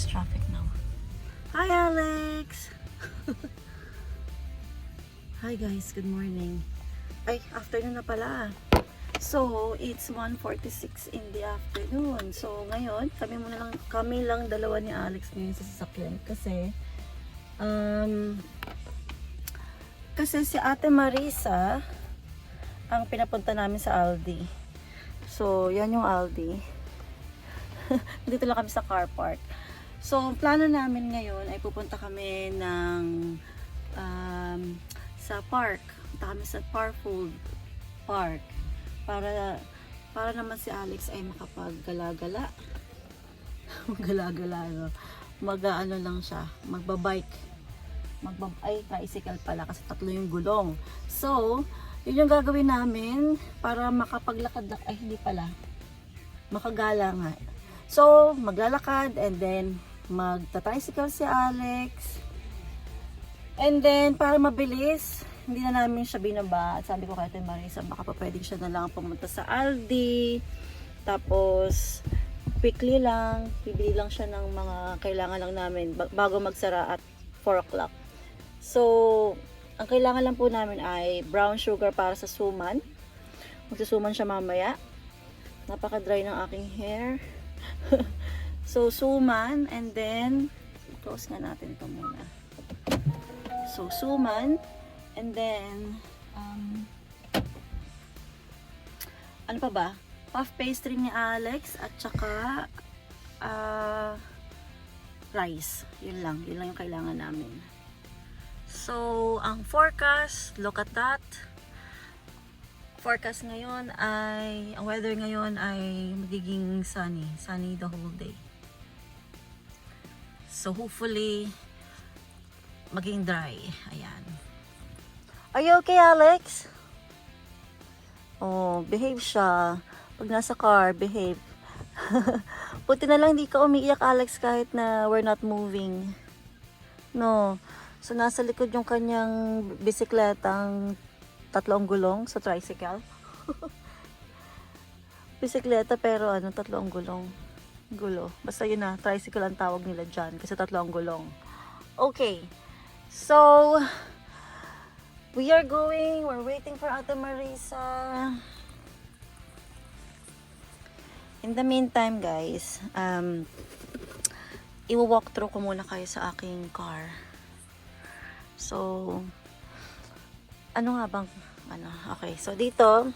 there's traffic now. Hi, Alex! Hi guys, good morning. Ay, afternoon na pala. So, it's 1:46 in the afternoon. So, ngayon, kami lang dalawa ni Alex ngayon sa sasakyan. Kasi si Ate Marisa ang pinapunta namin sa Aldi. So, yan yung Aldi. Dito lang kami sa car park. So, ang plano namin ngayon ay pupunta kami sa park. Punta kami sa Parfold Park. Para naman si Alex ay makapaggala-gala. Gala-gala, no? Mag-ano lang siya, magbabike. Tricycle pala kasi 3 yung gulong. So, yun yung gagawin namin para makagala nga. So, maglalakad and then magta-tricycle si Alex. And then, para mabilis, hindi na namin siya binaba. At sabi ko kay Ate Marisa, baka pa pwedeng siya na lang pumunta sa Aldi. Tapos, quickly lang, bibili lang siya ng mga kailangan lang namin bago magsara at 4 o'clock. So, ang kailangan lang po namin ay brown sugar para sa suman. Magsusuman siya mamaya. Napaka-dry ng aking hair. So, suman, and then, close nga natin ito muna. So, suman, and then, ano pa ba? Puff pastry ni Alex, at saka, rice. Yun lang yung kailangan namin. So, ang forecast, look at that. Forecast ngayon ay, ang weather ngayon ay magiging sunny the whole day. So hopefully, maging dry. Ayan. Are you okay, Alex? Oh, behave siya. Pag nasa car, behave. Buti na lang di ka umiiyak, Alex, kahit na we're not moving. No. So nasa likod yung kanyang bisikletang 3 gulong sa tricycle. Bisikleta pero 3 gulo. Basta yun na, tricycle ang tawag nila dyan kasi 3 gulong. Okay. So, we're waiting for Ate Marisa. In the meantime, guys, i-walk through ko muna kayo sa aking car. So, okay, so dito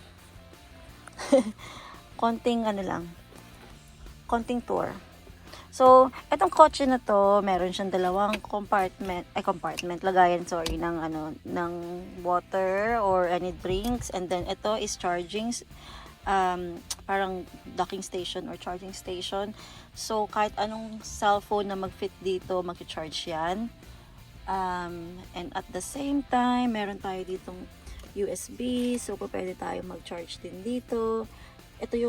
konting tour. So, etong kotse na to, meron siyang 2 compartment, lagayan, ng water or any drinks, and then ito is charging, parang docking station or charging station. So, kahit anong cellphone na mag-fit dito, mag-charge yan. And at the same time, meron tayo ditong USB, so pwede tayo mag-charge din dito. Ito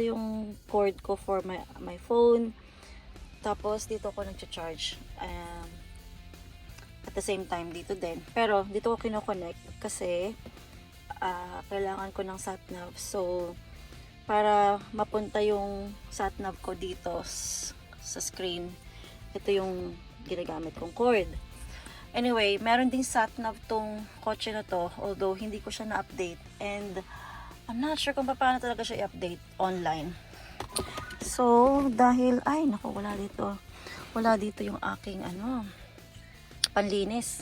yung cord ko for my phone. Tapos dito ako nag-charge. At the same time dito din. Pero dito ko kino-connect kasi kailangan ko ng satnav. So para mapunta yung satnav ko dito sa screen, ito yung ginagamit kong cord. Anyway, meron ding satnav tong kotse na to, although hindi ko siya na-update, and I'm not sure kung paano talaga siya i-update online. So, dahil, wala dito yung aking panlinis.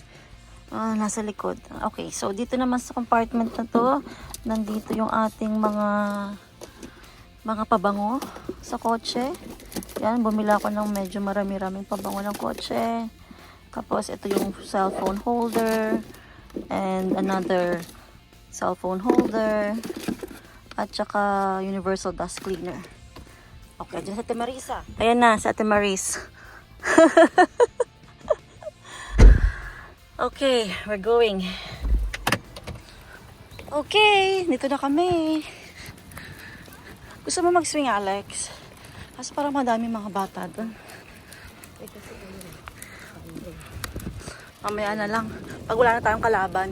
Nasa likod. Okay, so dito naman sa compartment na to, nandito yung ating mga pabango sa kotse. Yan, bumila ako ng medyo marami-raming pabango ng kotse. Tapos, ito yung cellphone holder. And another cellphone holder. At saka universal dust cleaner. Okay, dyan sa Ate Marisa. Ayan na, sa Ate Maris. Okay, we're going. Okay, dito na kami. Gusto mo mag-swing, Alex? Kasi parang madami mga bata doon. Mamaya na lang. Pag wala na tayong kalaban.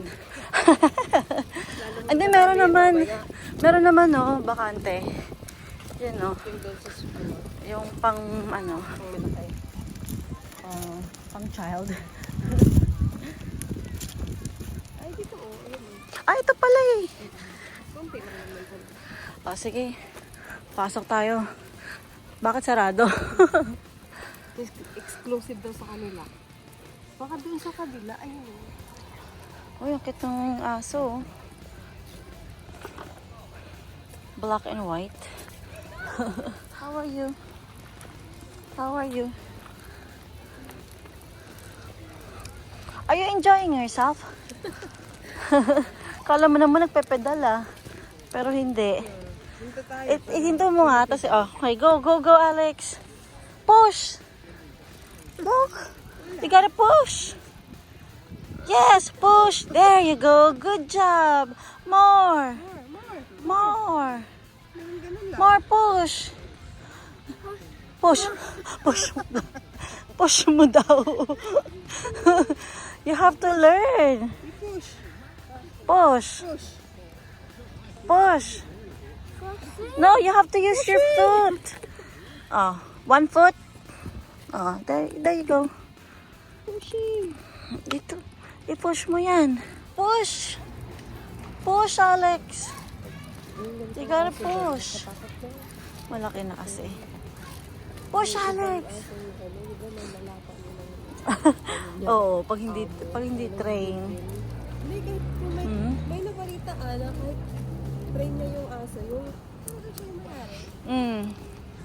Hindi, meron naman, bakante. Yun o. Yung doon sa ano, Yung pang ano, ang malaki. pang child. Ay, dito oh. Ayun oh. Ah, ito pala eh. Kunti lang naman po. O, sige. Pasok tayo. Bakit sarado? Exclusive daw sa kanila. Baka doon sa kabila, ayun oh. Uy, ang cute ng aso. Black and white. How are you? How are you? Are you enjoying yourself? Kala mo naman nagpepedal ah. Pero hindi. Dito tayo. Hinto mo nga. Tapos, okay, go, go, go, Alex. Push! Look! You gotta push! Yes, push! There you go. Good job! More! More! More push! Push! Push mo daw. Push mo daw. You have to learn. Push. Push. Push. Push. No, you have to use your foot. Oh, one foot. Oh, there you go. Pushing. Dito. I-push mo yan. Push. Push, Alex. You gotta push. Malaki na kasi. Push, Alex. Oo, pag hindi train. Hindi, kahit kung may nabalita na kahit train na yung aso, yung ano siya yung may-ari.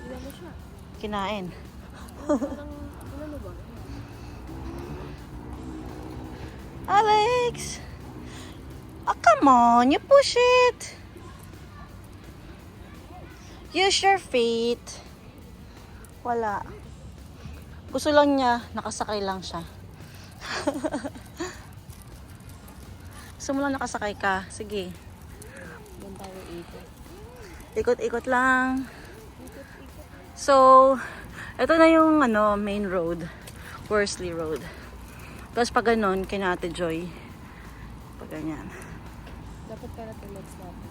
Ilan mo siya? Kinain. Parang, ano ba? Alex! Oh, come on, you push it. Use your feet. Wala. Gusto lang niya, nakasakay lang siya. Gusto mo lang nakasakay ka. Sige. Doon tayo ito. Ikot-ikot lang. So, ito na yung main road. Worsley Road. Tapos pag ganon, kina Ate Joy. Pag ganyan. Dapat pala tinext natin.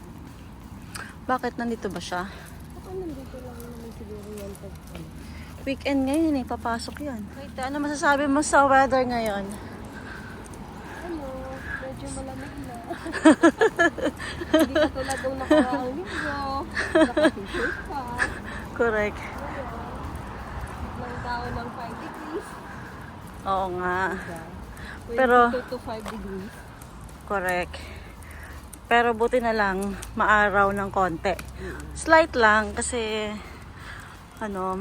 Bakit nandito ba siya? Baka nandito lang naman siguro yan pag Weekend ngayon papasok yan. Wait, ano masasabi mo sa weather ngayon? ano, medyo malamig na. Hindi ka tulad ng nakaraang linggo. Naka-t-shirt ka. Correct. Ng tao ng 5 degrees. Oo nga. Pero, Pero- 22 to 5 degrees. Correct. Pero buti na lang, maaraw ng konti. Slight lang kasi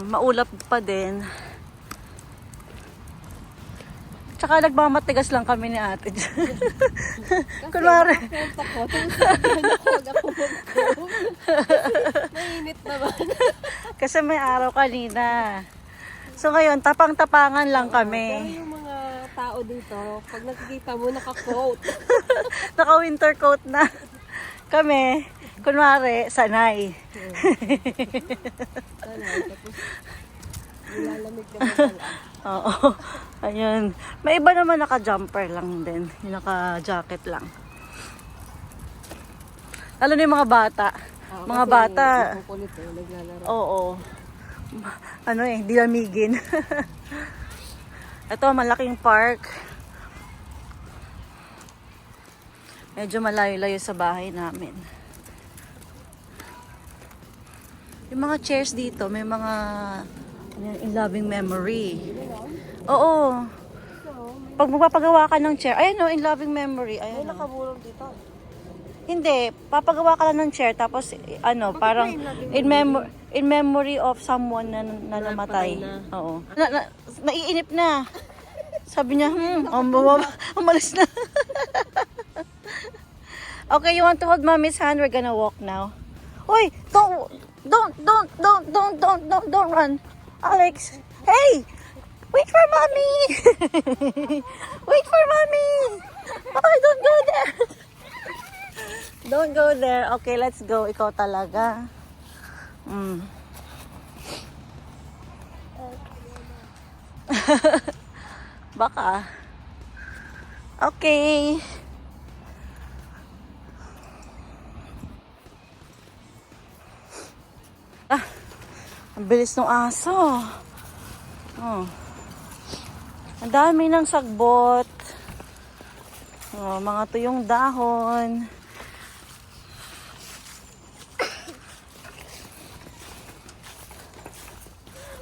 maulap pa din. Tsaka nagmamatigas lang kami ni Ate. Kunwari. Kasi ako, tumusabihan ako wag ako mag-go. Mainit naman. Kasi may araw kanina. So ngayon, tapang-tapangan lang Pero kami. yung mga tao dito, pag nakikita mo, naka-coat. Naka-winter coat na. Kami, kunwari, sanay. Ano, tapos nilalamig naman pala. Oo. Ayun. May iba naman naka-jumper lang din. Yung naka-jacket lang. Lalo na yung mga bata. Mga Kasi bata. nakukulit naglalaro. Oo. Dilamigin. Ito, malaking park. Medyo malayo-layo sa bahay namin. Yung mga chairs dito, may mga in loving memory. Oo. Pag magpapagawa ka ng chair, ayan o, in loving memory. May Ayan o. nakaburong dito. Hindi, papagawa ka lang ng chair, tapos parang in memory of someone na namatay. Napatay na. Oo. Naiinip na. Sabi niya, umalis na. Okay, you want to hold mommy's hand? We're gonna walk now. Uy, don't run. Alex, hey! Wait for mommy! Wait for mommy! Okay, don't go there. Don't go there. Okay, let's go. Ikaw talaga. Baka. Okay. Ah. Ang bilis ng aso. Oh. Ang dami ng sagbot. Oh, mga tuyong dahon.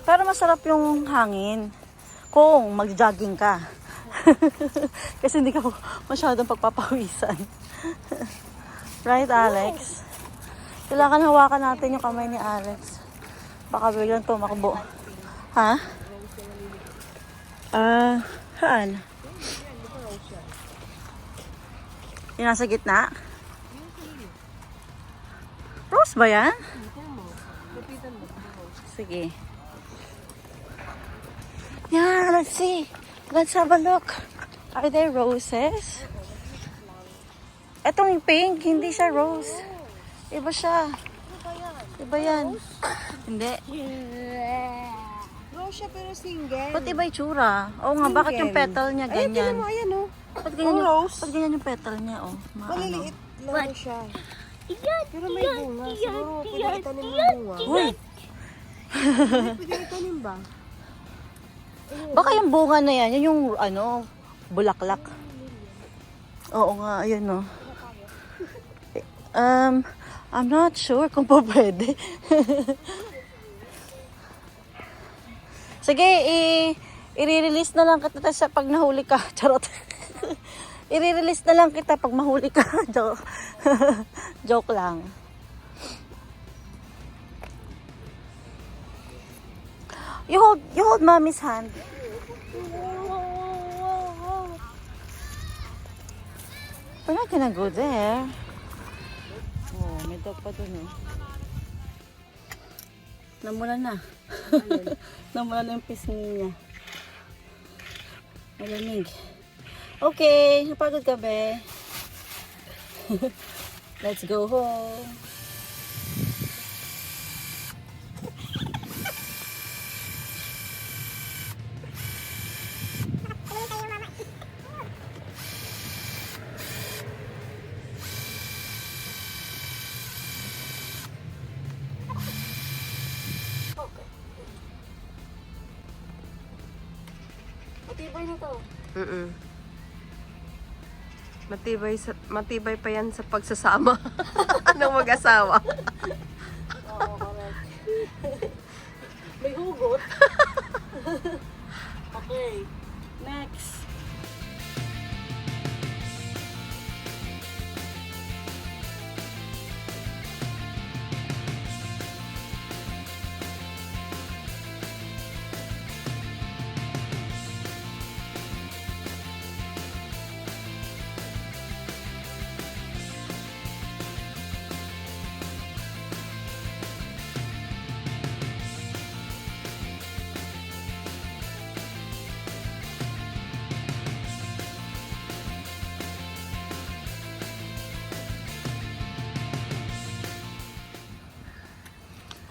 Pero masarap yung hangin kung mag-jogging ka. Kasi hindi ka masyadong pagpapawisan. Right, Alex? Kailangan hawakan natin yung kamay ni Alex. Baka biglang tumakbo. Ha? Saan? Yung nasa gitna? Rose ba yan? Sige. Yeah, let's see. Let's have a look. Are there roses? Etong pink, hindi siya rose. Iba siya. Iba yan. Hindi. Rose siya pero single. Ba't iba itsura? Oo nga, bakit yung petal niya Ayan, ganyan? tingnan mo, ayan oh. Ba't ganyan, yung, rose. ba't ganyan yung petal niya? Oh, Maliliit lang siya. Pero may bunga. Siguro pwede itanim ng bunga. Uy! Pwede itanim ba? Baka yung bunga na yan, yun yung ano, bulaklak. Oo nga, ayun no. I'm not sure kung po pwede. Sige, i-release na lang kita sa pag nahuli ka. Charot. I-release na lang kita pag mahuli ka. Joke. Joke lang. You hold mommy's hand. We're not gonna go there. Oh, may dog pa dun eh. Namula na. Namula na yung pisngi niya. Malamig. Okay, napagod ka be. Let's go home. Matibay na to. Matibay pa yan sa pagsasama ng mag-asawa. Oo, correct. May hugot. Okay. Next.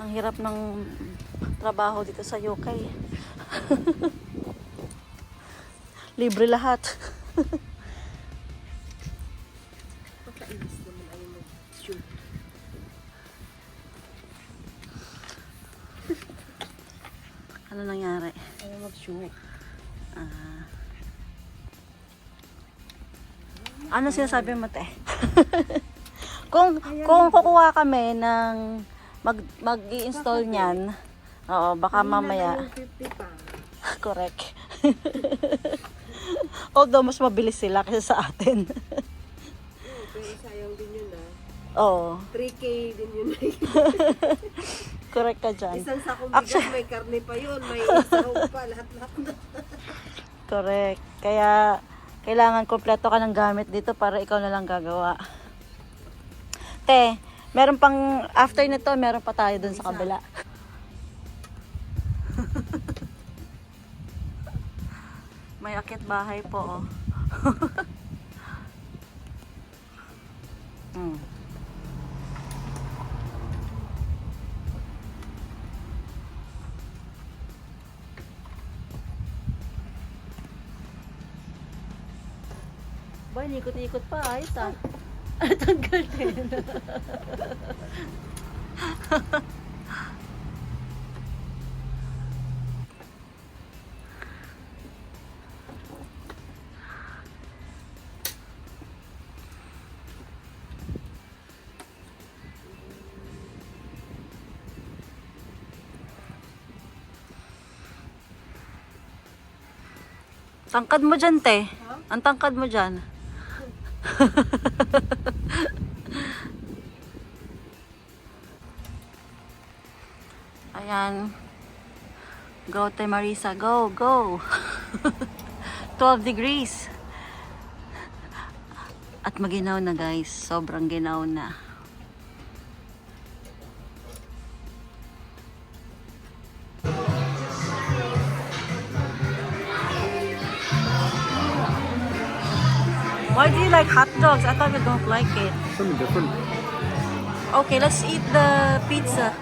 Ang hirap ng trabaho dito sa UK. Libre lahat. Pagkainis naman ay mag-shoot. Ano nangyari? Ay mag-shoot. Ano sinasabi mo, te? kung kukuha kami ng mag-i-install niyan, oo, baka mamaya. 50 pa. Correct. Although mas mabilis sila kasi sa atin. Pero sayang din yun Oo. 3K din yun. Correct ka dyan. Isang sakong bigas, may karne pa yun, may isahog pa, lahat-lahat na. Correct. Kaya kailangan kompleto ka ng gamit dito para ikaw na lang gagawa. Te, meron pang, after nito, meron pa tayo dun sa kabila. May akit bahay po, oh. Boy, ikot-ikot pa, ayos ah. Tanggal din. Tangkad mo dyan, te. Ang tangkad mo dyan. Ayan. Go, te Marisa. Go, go. 12 degrees. At maginaw na, guys. Sobrang ginaw na. Why do you like hot dogs? I thought you don't like it. Something different. Okay, let's eat the pizza.